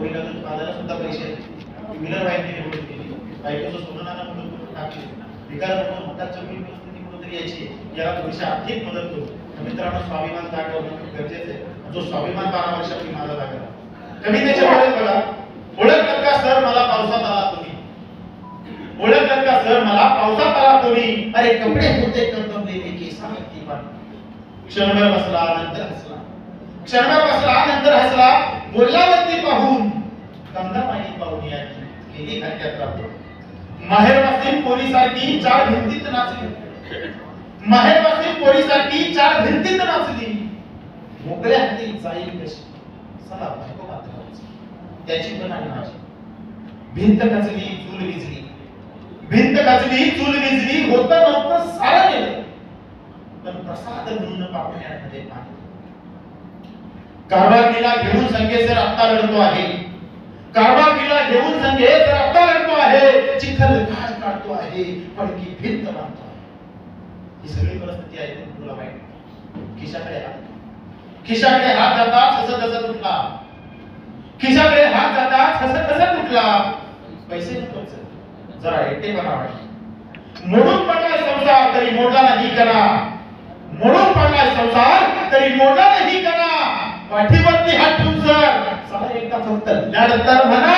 पोरीला दूध पाजायला सुद्धा पैसे विलर वाईटने निवडून केली बायकोचं सोनं नाणं म्हणून टाकले विकार म्हणून हातात जमीन परिस्थिती म्हणून तरी यायची याला थोडीशी आर्थिक मदत करू मित्रांनो स्वाभिमान जागवणं खूप गरजेचं आहे जो स्वाभिमान 12 वर्षापूर्वी माझा लागला कवितेच्या वेळेस बघा ओळखत का सर मला पावसात आला तुम्ही ओळखत का सर मला पावसात आला तुम्ही अरे कपडे होते कंदमलेले केसावरती पाणी क्षणभर बसला नंतर हसला क्षणभर बसला नंतर हसला बोलल्यावरती पाहून कंदामाई पाहून याची केली हरकत राहतो माहेरवासी पोरीसारखी चार भिंतीत नाचली माहेरवासी पोरीसारखी चार भिंतीत नाचली मोकळ्या हाती जाईल कशी चला बायको पात्राची त्याची पण आणि माझी भिंत कचली चूल विजली भिंत कचली चूल विजली होतं नव्हतं सारं गेलं पण प्रसाद म्हणून पाहुण्यामध्ये पाणी कारभागीला घेऊन संगेसर आत्ता लढतो आहे कारभागीला घेऊन संगेसर आत्ता लढतो आहे चिखल घाट काढतो आहे पडकी भिंत बांधतो आहे ही सगळी परिस्थिती आहे तुला वाईट खिशाकडे हात जाता हसत उठला खिशाकडे हात जाता हसत उठला पैसे नको जरा एकटे बनावा मोडून पडलाय संसार तरी मोडला नाही करा मोडून पडलाय संसार तरी मोडला नाही करा पाठीवरती हात ठेवून सर चला एकदा फक्त लढतर म्हणा